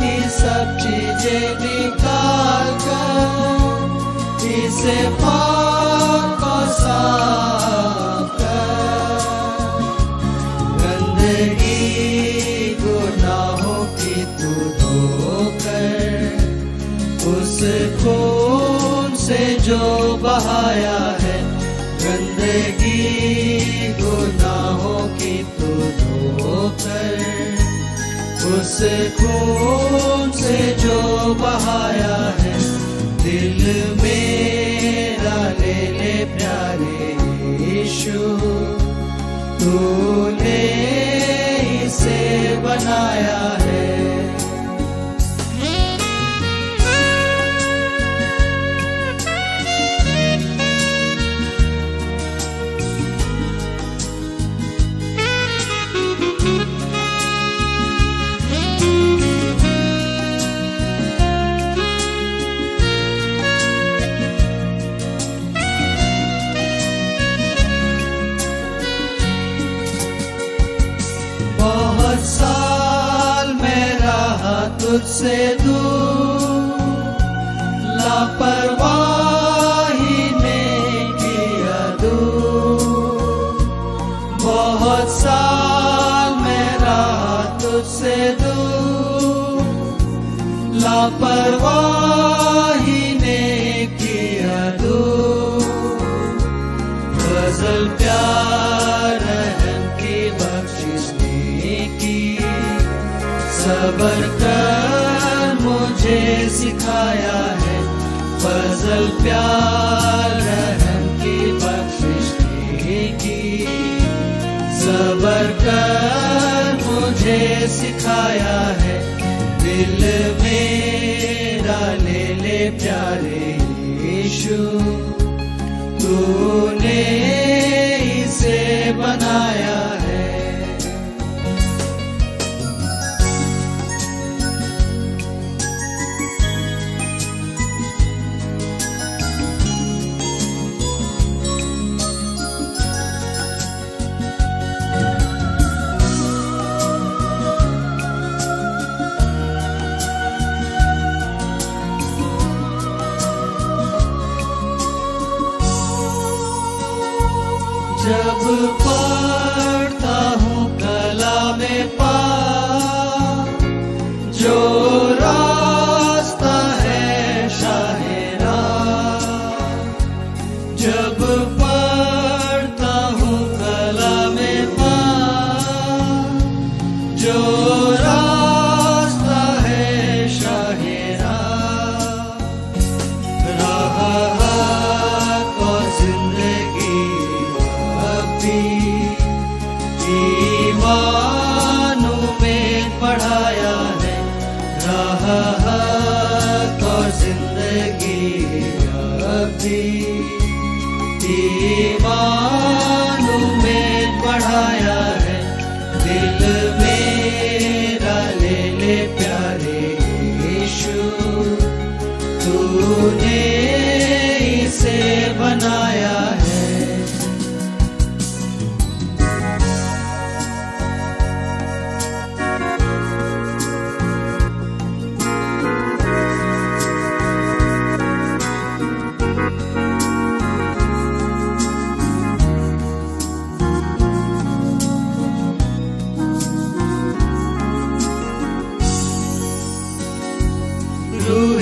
की सब चीजें निकाल कर इसे पाक और साफ कर। गंदगी गुनाहों की तू धोकर उस खून से जो बहाया है। गंदगी गुनाहों की तू धोकर उस खून से जो बहाया है। दिल मेरा ले ले प्यारे यीशु। तूने इसे बनाया है। बहुत साल मैं रहा तुझसे दूर, लापरवाही ने किया दूर। बहुत साल मैं रहा तुझसे दूर, लापरवाही ने किया दूर। फजल प्यार रहम की बख्शिश की सबर कर मुझे सिखाया है। फजल प्यार रहम की बख्शिश की सबर कर मुझे सिखाया है। दिल मेरा ले ले प्यारे यीशु। तूने इसे बनाया है। जब पढ़ता हूँ कलामे पाक, जो रास्ता है शाहिरा। जब पढ़ता हूँ कलामे पाक, जो रास्ता है शाहिरा। राह हक और जिंदगी ईमानों में पढ़ाया है। राह हक और जिंदगी अभी ईमानों में पढ़ाया है। दिल मेरा ले ले प्यारे यीशु। तूने इसे बनाया है।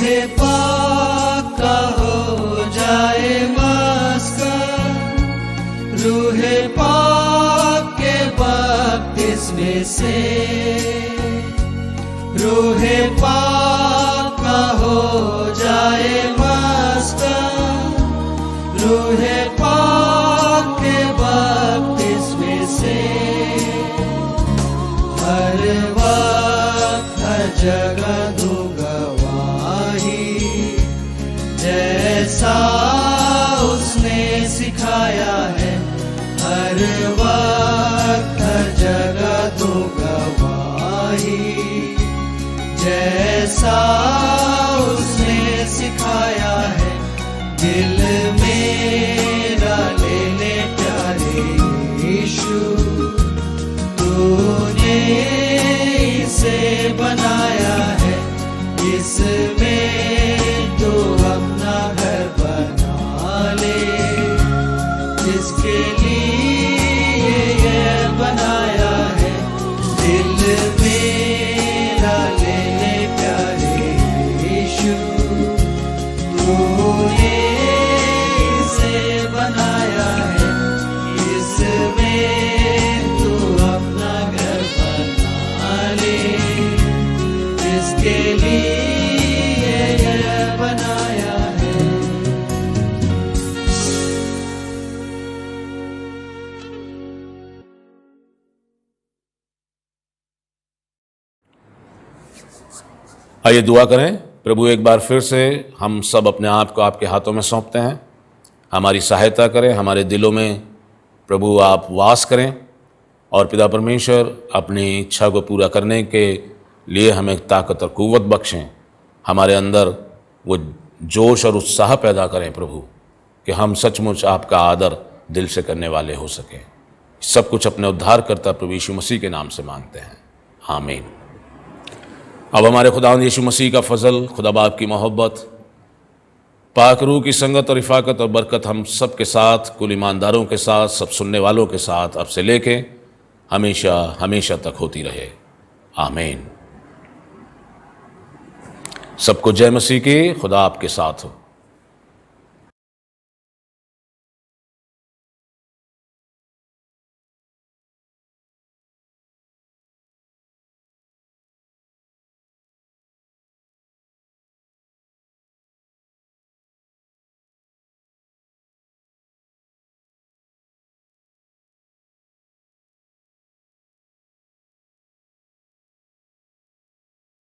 रूहे पाक का हो जाए मस्का, रूहे पाक के बपतिस्मे से, रूहे पाक का हो जाए मस्का, रूहे पाक के बपतिस्मे से। हर वक्त हर जगह दूं गवाही, जैसा उसने सिखाया है। हर वक्त हर जगह दूं गवाही, जैसा उसने सिखाया है। दिल मेरा ले ले प्यारे यीशु, तूने इसे बनाया है, इसमें तू अपना घर बना ले। जिसके लिए ये बनाया है, दिल मेरा ले ले प्यारे यीशु, तूने इसे बनाया है, इसमें तू अपना घर बना ले। जिसके लिए ये बनाया है। आइए दुआ करें। प्रभु, एक बार फिर से हम सब अपने आप को आपके हाथों में सौंपते हैं। हमारी सहायता करें, हमारे दिलों में प्रभु आप वास करें, और पिता परमेश्वर अपनी इच्छा को पूरा करने के लिए हमें ताकत और कुव्वत बख्शें। हमारे अंदर वो जोश और उत्साह पैदा करें प्रभु, कि हम सचमुच आपका आदर दिल से करने वाले हो सकें। सब कुछ अपने उद्धारकर्ता प्रभु यीशु मसीह के नाम से मांगते हैं, आमीन। अब हमारे खुदावंद यीशु मसीह का फजल, खुदा बाप की मोहब्बत, पाक रूह की संगत और इफ़ाकत और बरकत हम सब के साथ, कुल ईमानदारों के साथ, सब सुनने वालों के साथ अब से लेके हमेशा हमेशा तक होती रहे, आमीन। सबको जय मसीह की। खुदा आपके साथ हो।